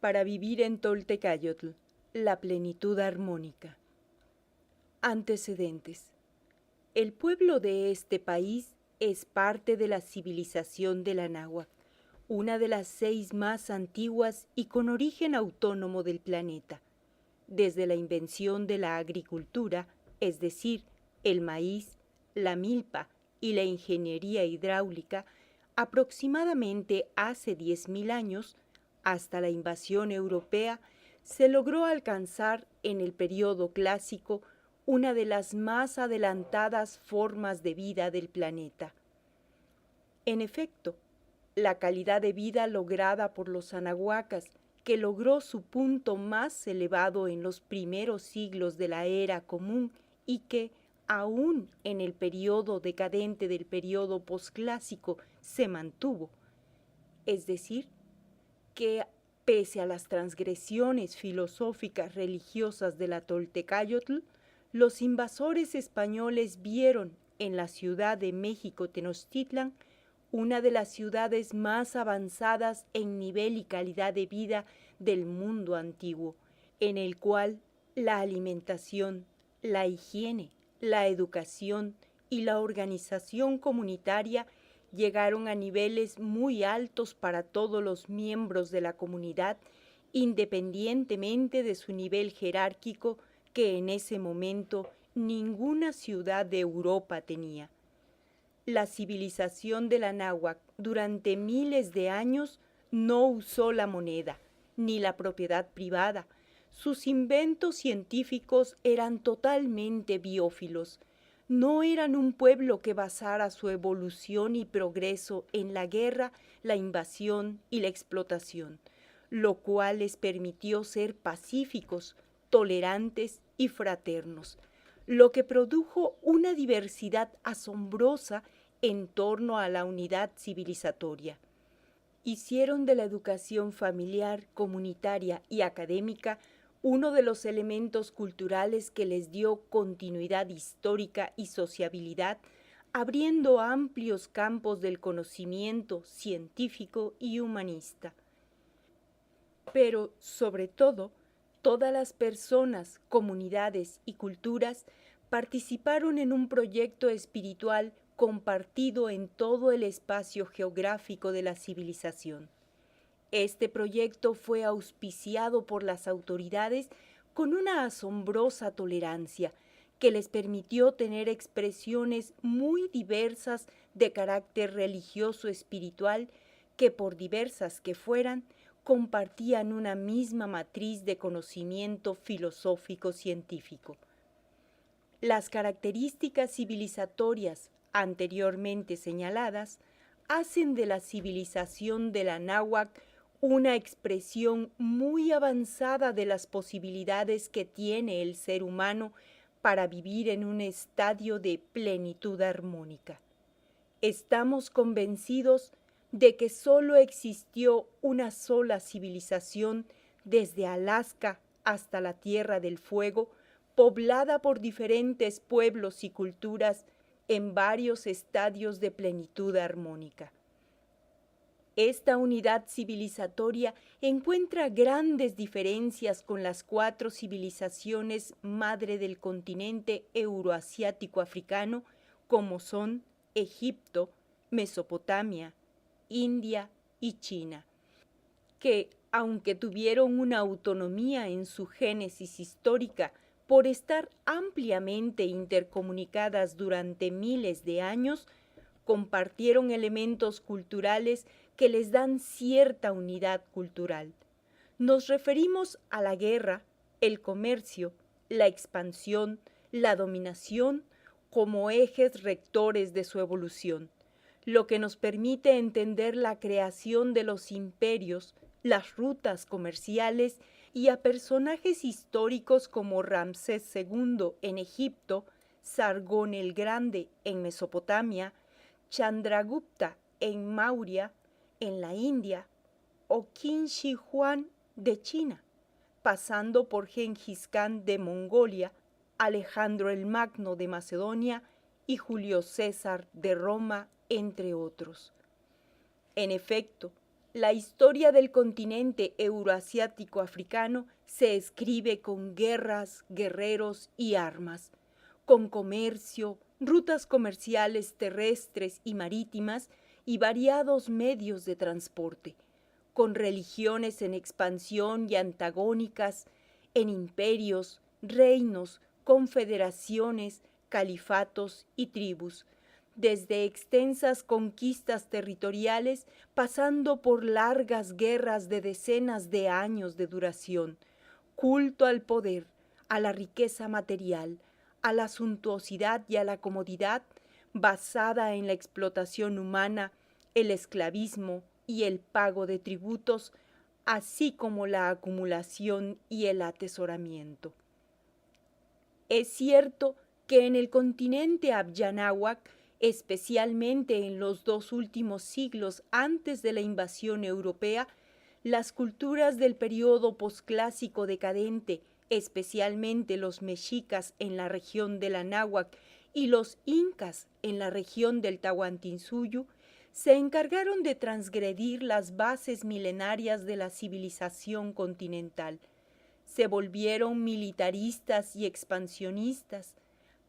para vivir en Toltecayotl, la plenitud armónica. Antecedentes. El pueblo de este país es parte de la civilización del Anáhuac, una de las 6 más antiguas y con origen autónomo del planeta. Desde la invención de la agricultura, es decir, el maíz, la milpa y la ingeniería hidráulica, aproximadamente hace 10.000 años, hasta la invasión europea, se logró alcanzar en el período clásico una de las más adelantadas formas de vida del planeta. En efecto, la calidad de vida lograda por los anahuacas, que logró su punto más elevado en los primeros siglos de la era común y que, aún en el período decadente del período posclásico, se mantuvo, es decir, que pese a las transgresiones filosóficas religiosas de la Toltecayotl, los invasores españoles vieron en la Ciudad de México Tenochtitlan una de las ciudades más avanzadas en nivel y calidad de vida del mundo antiguo, en el cual la alimentación, la higiene, la educación y la organización comunitaria llegaron a niveles muy altos para todos los miembros de la comunidad, independientemente de su nivel jerárquico, que en ese momento ninguna ciudad de Europa tenía. La civilización del Anáhuac durante miles de años no usó la moneda, ni la propiedad privada. Sus inventos científicos eran totalmente biófilos. No eran un pueblo que basara su evolución y progreso en la guerra, la invasión y la explotación, lo cual les permitió ser pacíficos, tolerantes y fraternos, lo que produjo una diversidad asombrosa en torno a la unidad civilizatoria. Hicieron de la educación familiar, comunitaria y académica uno de los elementos culturales que les dio continuidad histórica y sociabilidad, abriendo amplios campos del conocimiento científico y humanista. Pero, sobre todo, todas las personas, comunidades y culturas participaron en un proyecto espiritual compartido en todo el espacio geográfico de la civilización. Este proyecto fue auspiciado por las autoridades con una asombrosa tolerancia que les permitió tener expresiones muy diversas de carácter religioso espiritual que, por diversas que fueran, compartían una misma matriz de conocimiento filosófico-científico. Las características civilizatorias anteriormente señaladas hacen de la civilización del Anáhuac una expresión muy avanzada de las posibilidades que tiene el ser humano para vivir en un estadio de plenitud armónica. Estamos convencidos de que solo existió una sola civilización desde Alaska hasta la Tierra del Fuego, poblada por diferentes pueblos y culturas en varios estadios de plenitud armónica. Esta unidad civilizatoria encuentra grandes diferencias con las 4 civilizaciones madre del continente euroasiático africano, como son Egipto, Mesopotamia, India y China, que, aunque tuvieron una autonomía en su génesis histórica por estar ampliamente intercomunicadas durante miles de años, compartieron elementos culturales que les dan cierta unidad cultural. Nos referimos a la guerra, el comercio, la expansión, la dominación como ejes rectores de su evolución, lo que nos permite entender la creación de los imperios, las rutas comerciales y a personajes históricos como Ramsés II en Egipto, Sargón el Grande en Mesopotamia, Chandragupta en Maurya, en la India, o Qin Shi Huang de China, pasando por Gengis Khan de Mongolia, Alejandro el Magno de Macedonia y Julio César de Roma, entre otros. En efecto, La historia del continente euroasiático africano se escribe con guerras, guerreros y armas, con comercio, rutas comerciales terrestres y marítimas y variados medios de transporte, con religiones en expansión y antagónicas, en imperios, reinos, confederaciones, califatos y tribus, desde extensas conquistas territoriales, pasando por largas guerras de decenas de años de duración, culto al poder, a la riqueza material, a la suntuosidad y a la comodidad, basada en la explotación humana, el esclavismo y el pago de tributos, así como la acumulación y el atesoramiento. Es cierto que en el continente Abyanáhuac, especialmente en los 2 últimos siglos antes de la invasión europea, las culturas del periodo posclásico decadente, especialmente los mexicas en la región del Anáhuac y los incas en la región del Tahuantinsuyo, se encargaron de transgredir las bases milenarias de la civilización continental. Se volvieron militaristas y expansionistas.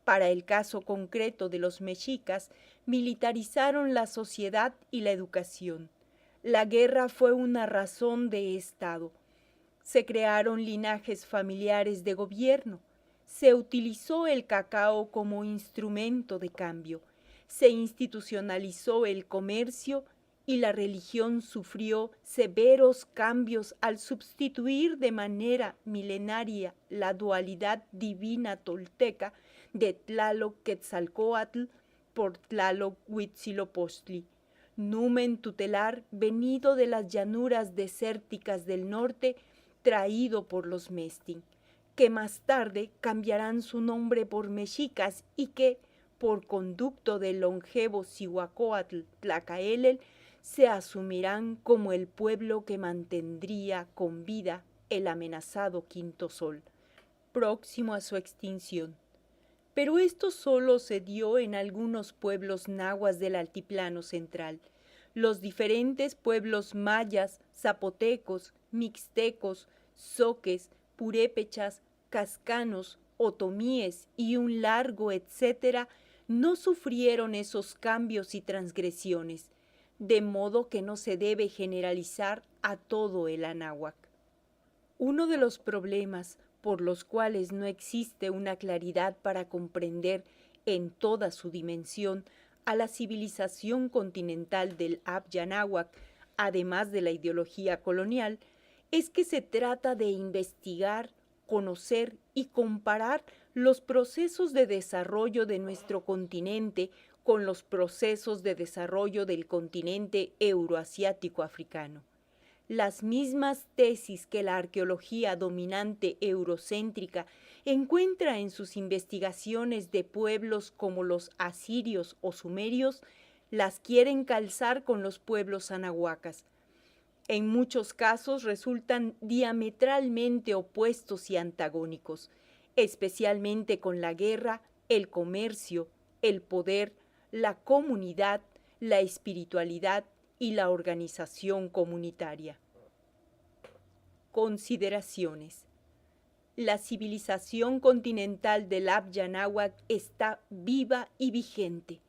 Para el caso concreto de los mexicas, militarizaron la sociedad y la educación. La guerra fue una razón de Estado. Se crearon linajes familiares de gobierno. Se utilizó el cacao como instrumento de cambio. Se institucionalizó el comercio y la religión sufrió severos cambios al sustituir de manera milenaria la dualidad divina tolteca de Tlaloc-Quetzalcóatl por Tlaloc-Huitzilopochtli, numen tutelar venido de las llanuras desérticas del norte, traído por los Mestin, que más tarde cambiarán su nombre por mexicas y que, por conducto del longevo Cihuacóatl Tlacaelel, se asumirán como el pueblo que mantendría con vida el amenazado Quinto Sol, próximo a su extinción. Pero esto solo se dio en algunos pueblos nahuas del altiplano central. Los diferentes pueblos mayas, zapotecos, mixtecos, zoques, purépechas, cascanos, otomíes y un largo etcétera no sufrieron esos cambios y transgresiones, de modo que no se debe generalizar a todo el Anáhuac. Uno de los problemas por los cuales no existe una claridad para comprender en toda su dimensión a la civilización continental del Abyanáhuac, además de la ideología colonial, es que se trata de investigar, conocer y comparar los procesos de desarrollo de nuestro continente con los procesos de desarrollo del continente euroasiático africano. Las mismas tesis que la arqueología dominante eurocéntrica encuentra en sus investigaciones de pueblos como los asirios o sumerios, las quieren calzar con los pueblos anahuacas. En muchos casos resultan diametralmente opuestos y antagónicos, especialmente con la guerra, el comercio, el poder, la comunidad, la espiritualidad y la organización comunitaria. Consideraciones. La civilización continental del Abyanáhuac está viva y vigente,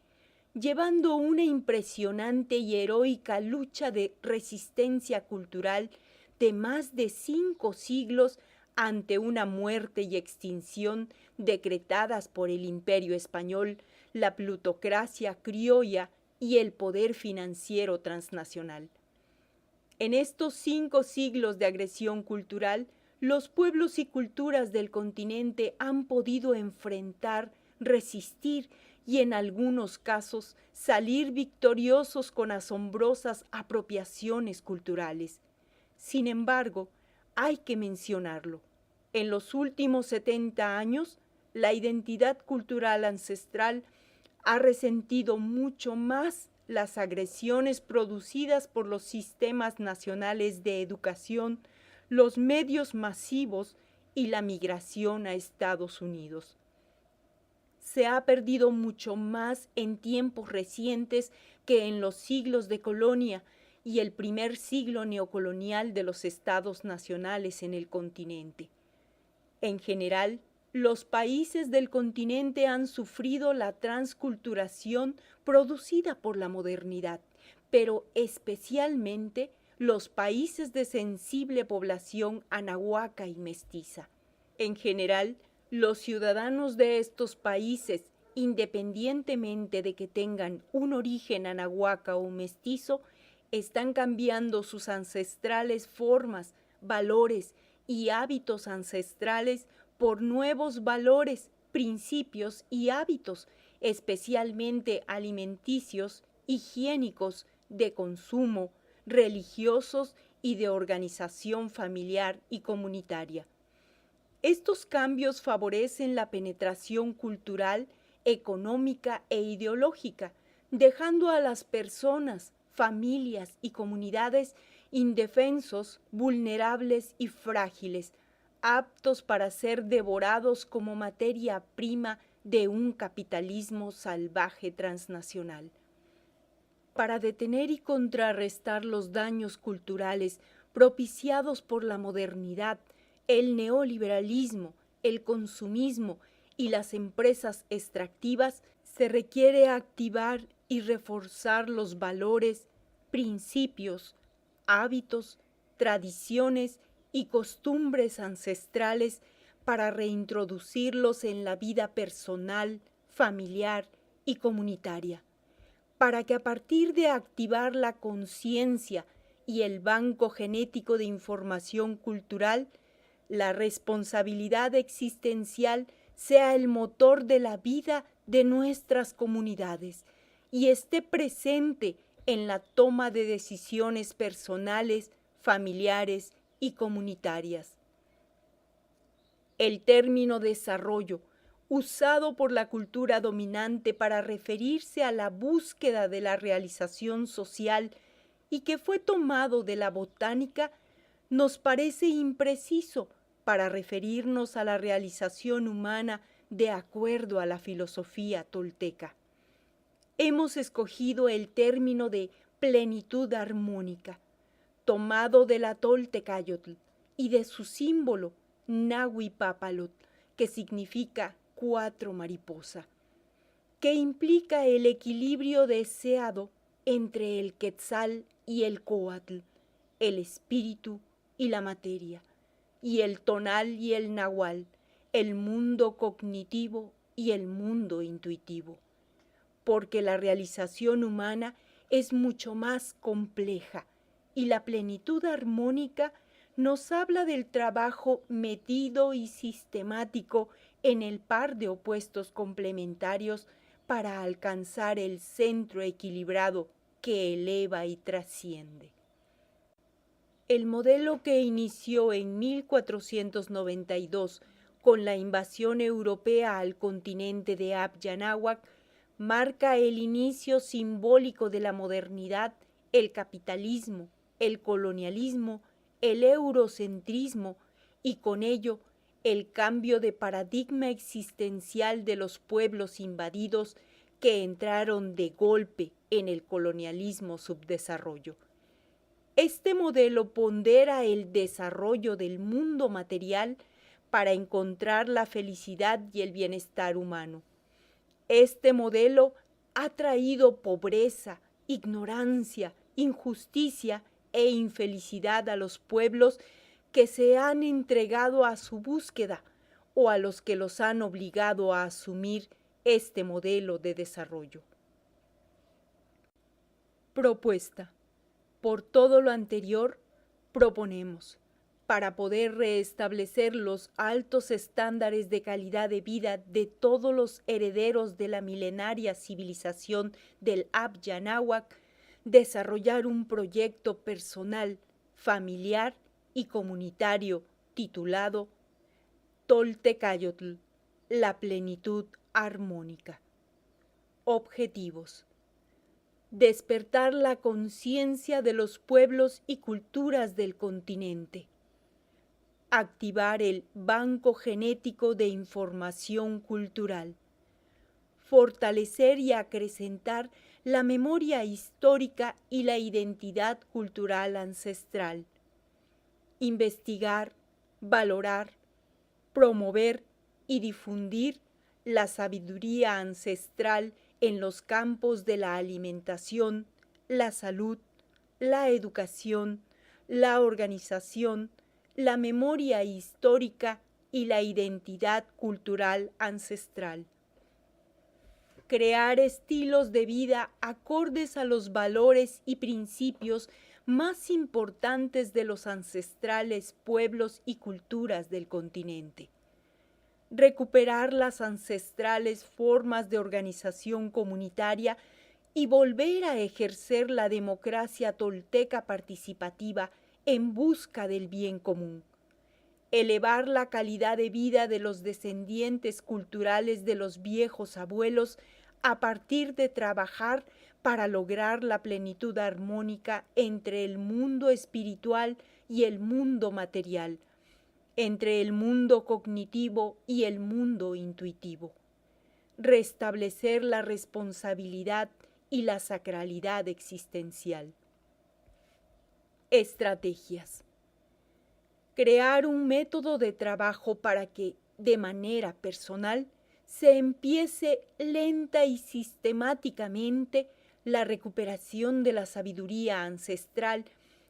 llevando una impresionante y heroica lucha de resistencia cultural de más de 5 siglos ante una muerte y extinción decretadas por el Imperio Español, la plutocracia criolla y el poder financiero transnacional. En estos 5 siglos de agresión cultural, los pueblos y culturas del continente han podido enfrentar, resistir y en algunos casos salir victoriosos con asombrosas apropiaciones culturales. Sin embargo, hay que mencionarlo. En los últimos 70 años, la identidad cultural ancestral ha resentido mucho más las agresiones producidas por los sistemas nacionales de educación, los medios masivos y la migración a Estados Unidos. Se ha perdido mucho más en tiempos recientes que en los siglos de colonia, y el primer siglo neocolonial de los estados nacionales en el continente. En general, los países del continente han sufrido la transculturación producida por la modernidad, pero especialmente los países de sensible población anahuaca y mestiza. En general, los ciudadanos de estos países, independientemente de que tengan un origen anahuaca o mestizo, están cambiando sus ancestrales formas, valores y hábitos ancestrales por nuevos valores, principios y hábitos, especialmente alimenticios, higiénicos, de consumo, religiosos y de organización familiar y comunitaria. Estos cambios favorecen la penetración cultural, económica e ideológica, dejando a las personas, familias y comunidades indefensos, vulnerables y frágiles, aptos para ser devorados como materia prima de un capitalismo salvaje transnacional. Para detener y contrarrestar los daños culturales propiciados por la modernidad, el neoliberalismo, el consumismo y las empresas extractivas, se requiere activar y reforzar los valores, principios, hábitos, tradiciones y costumbres ancestrales para reintroducirlos en la vida personal, familiar y comunitaria, para que a partir de activar la conciencia y el banco genético de información cultural, la responsabilidad existencial sea el motor de la vida de nuestras comunidades y esté presente en la toma de decisiones personales, familiares y comunitarias. El término desarrollo, usado por la cultura dominante para referirse a la búsqueda de la realización social y que fue tomado de la botánica, nos parece impreciso para referirnos a la realización humana de acuerdo a la filosofía tolteca. Hemos escogido el término de plenitud armónica, tomado de la Toltecayotl y de su símbolo, Nahuipapalot, que significa 4 mariposa, que implica el equilibrio deseado entre el Quetzal y el Coatl, el espíritu y la materia, y el tonal y el nahual, el mundo cognitivo y el mundo intuitivo, porque la realización humana es mucho más compleja y la plenitud armónica nos habla del trabajo medido y sistemático en el par de opuestos complementarios para alcanzar el centro equilibrado que eleva y trasciende. El modelo que inició en 1492 con la invasión europea al continente de Abya marca el inicio simbólico de la modernidad, el capitalismo, el colonialismo, el eurocentrismo y con ello el cambio de paradigma existencial de los pueblos invadidos que entraron de golpe en el colonialismo subdesarrollo. Este modelo pondera el desarrollo del mundo material para encontrar la felicidad y el bienestar humano. Este modelo ha traído pobreza, ignorancia, injusticia e infelicidad a los pueblos que se han entregado a su búsqueda o a los que los han obligado a asumir este modelo de desarrollo. Propuesta. Por todo lo anterior, proponemos, para poder restablecer los altos estándares de calidad de vida de todos los herederos de la milenaria civilización del Abya Náhuac, desarrollar un proyecto personal, familiar y comunitario titulado Toltecayotl, la plenitud armónica. Objetivos: despertar la conciencia de los pueblos y culturas del continente, activar el banco genético de información cultural, fortalecer y acrecentar la memoria histórica y la identidad cultural ancestral. Investigar, valorar, promover y difundir la sabiduría ancestral en los campos de la alimentación, la salud, la educación, la organización, la memoria histórica y la identidad cultural ancestral. Crear estilos de vida acordes a los valores y principios más importantes de los ancestrales pueblos y culturas del continente. Recuperar las ancestrales formas de organización comunitaria y volver a ejercer la democracia tolteca participativa en busca del bien común. Elevar la calidad de vida de los descendientes culturales de los viejos abuelos a partir de trabajar para lograr la plenitud armónica entre el mundo espiritual y el mundo material, entre el mundo cognitivo y el mundo intuitivo. Restablecer la responsabilidad y la sacralidad existencial. Estrategias. Crear un método de trabajo para que, de manera personal, se empiece lenta y sistemáticamente la recuperación de la sabiduría ancestral,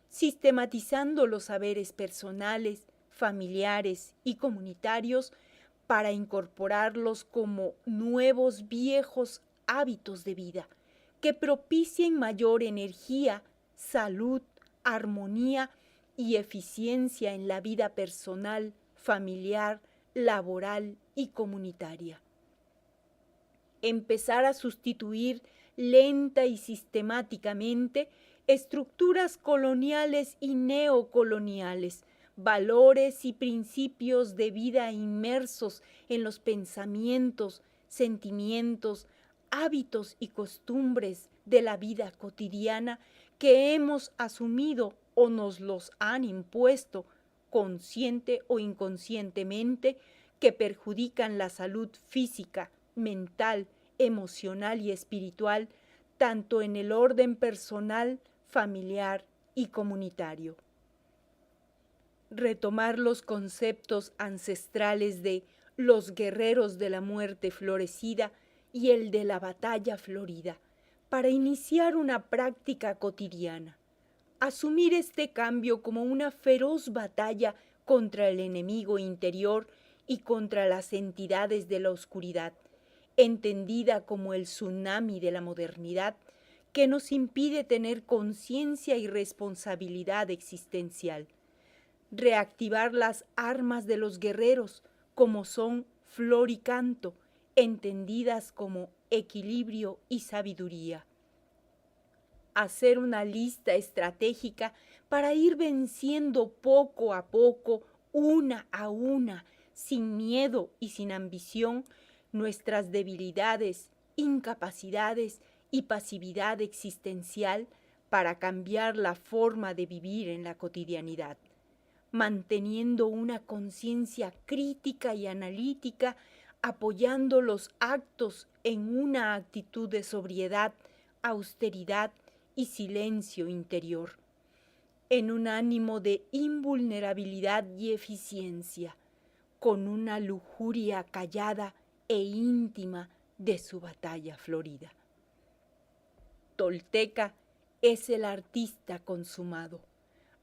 sistematizando los saberes personales, familiares y comunitarios para incorporarlos como nuevos viejos hábitos de vida que propicien mayor energía, salud, armonía y eficiencia en la vida personal, familiar, laboral y comunitaria. Empezar a sustituir lenta y sistemáticamente estructuras coloniales y neocoloniales, valores y principios de vida inmersos en los pensamientos, sentimientos, hábitos y costumbres de la vida cotidiana que hemos asumido o nos los han impuesto, consciente o inconscientemente, que perjudican la salud física, mental, emocional y espiritual, tanto en el orden personal, familiar y comunitario. Retomar los conceptos ancestrales de los guerreros de la muerte florecida y el de la batalla florida, para iniciar una práctica cotidiana. Asumir este cambio como una feroz batalla contra el enemigo interior y contra las entidades de la oscuridad, entendida como el tsunami de la modernidad que nos impide tener conciencia y responsabilidad existencial. Reactivar las armas de los guerreros, como son flor y canto, entendidas como equilibrio y sabiduría. Hacer una lista estratégica para ir venciendo poco a poco, una a una, sin miedo y sin ambición, nuestras debilidades, incapacidades y pasividad existencial para cambiar la forma de vivir en la cotidianidad, manteniendo una conciencia crítica y analítica, apoyando los actos en una actitud de sobriedad, austeridad y silencio interior, en un ánimo de invulnerabilidad y eficiencia, con una lujuria callada e íntima de su batalla florida. Tolteca es el artista consumado,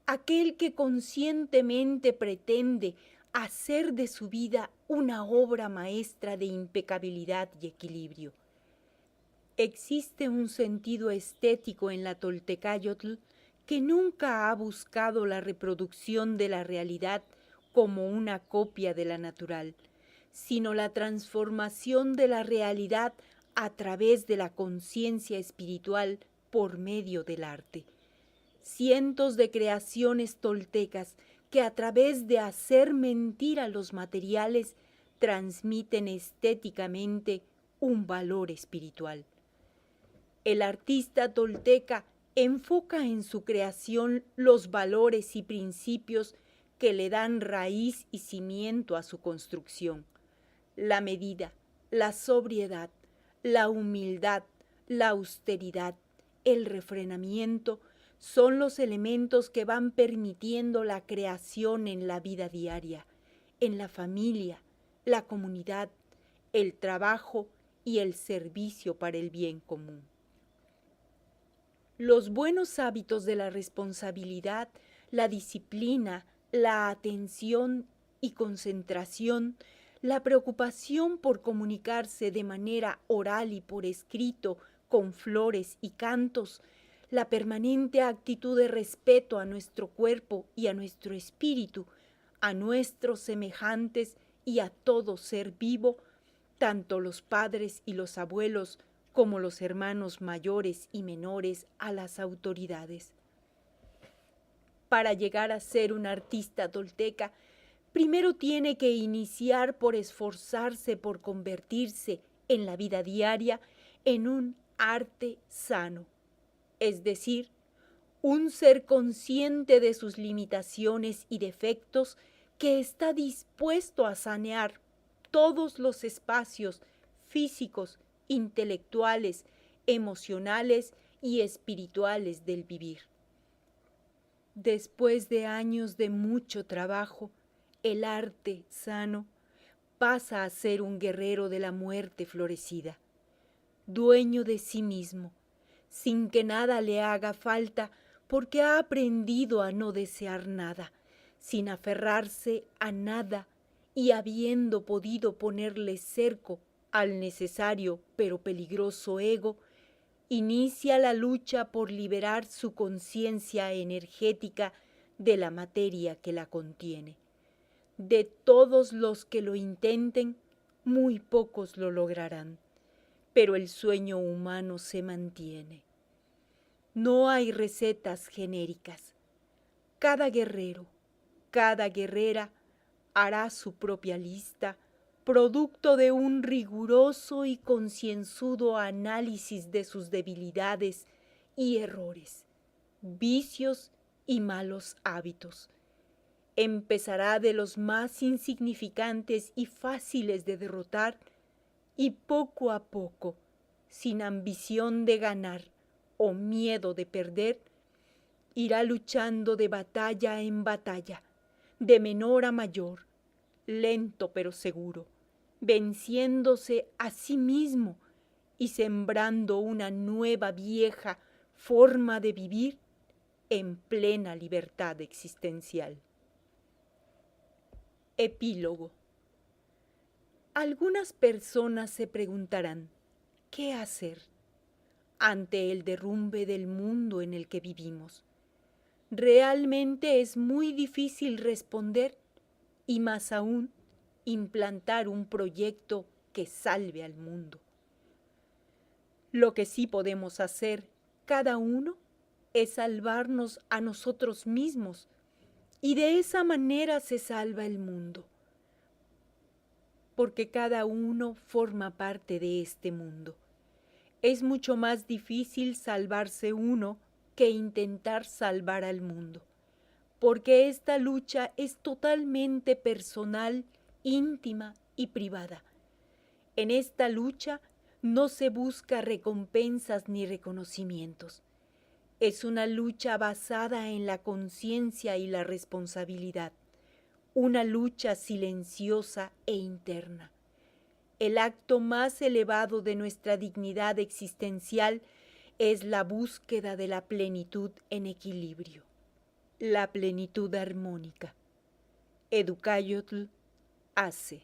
aquel que conscientemente pretende hacer de su vida una obra maestra de impecabilidad y equilibrio. Existe un sentido estético en la Toltecayotl que nunca ha buscado la reproducción de la realidad como una copia de la natural, sino la transformación de la realidad a través de la conciencia espiritual por medio del arte. Cientos de creaciones toltecas que a través de hacer mentir a los materiales transmiten estéticamente un valor espiritual. El artista tolteca enfoca en su creación los valores y principios que le dan raíz y cimiento a su construcción: la medida, la sobriedad, La humildad, la austeridad, el refrenamiento son los elementos que van permitiendo la creación en la vida diaria, en la familia, la comunidad, el trabajo y el servicio para el bien común. Los buenos hábitos de la responsabilidad, la disciplina, la atención y concentración, la preocupación por comunicarse de manera oral y por escrito, con flores y cantos, la permanente actitud de respeto a nuestro cuerpo y a nuestro espíritu, a nuestros semejantes y a todo ser vivo, tanto los padres y los abuelos como los hermanos mayores y menores a las autoridades. Para llegar a ser un artista tolteca, primero tiene que iniciar por esforzarse por convertirse en la vida diaria en un arte sano, es decir, un ser consciente de sus limitaciones y defectos que está dispuesto a sanear todos los espacios físicos, intelectuales, emocionales y espirituales del vivir. Después de años de mucho trabajo, el arte sano pasa a ser un guerrero de la muerte florecida, dueño de sí mismo, sin que nada le haga falta porque ha aprendido a no desear nada, sin aferrarse a nada y habiendo podido ponerle cerco al necesario pero peligroso ego, inicia la lucha por liberar su conciencia energética de la materia que la contiene. De todos los que lo intenten, muy pocos lo lograrán, pero el sueño humano se mantiene. No hay recetas genéricas. Cada guerrero, cada guerrera hará su propia lista, producto de un riguroso y concienzudo análisis de sus debilidades y errores, vicios y malos hábitos. Empezará de los más insignificantes y fáciles de derrotar y poco a poco, sin ambición de ganar o miedo de perder, irá luchando de batalla en batalla, de menor a mayor, lento pero seguro, venciéndose a sí mismo y sembrando una nueva vieja forma de vivir en plena libertad existencial. Epílogo. Algunas personas se preguntarán, ¿qué hacer ante el derrumbe del mundo en el que vivimos? Realmente es muy difícil responder y más aún implantar un proyecto que salve al mundo. Lo que sí podemos hacer cada uno es salvarnos a nosotros mismos y de esa manera se salva el mundo, porque cada uno forma parte de este mundo. Es mucho más difícil salvarse uno que intentar salvar al mundo, porque esta lucha es totalmente personal, íntima y privada. En esta lucha no se busca recompensas ni reconocimientos. Es una lucha basada en la conciencia y la responsabilidad, una lucha silenciosa e interna. El acto más elevado de nuestra dignidad existencial es la búsqueda de la plenitud en equilibrio, la plenitud armónica. Educayotl Ace.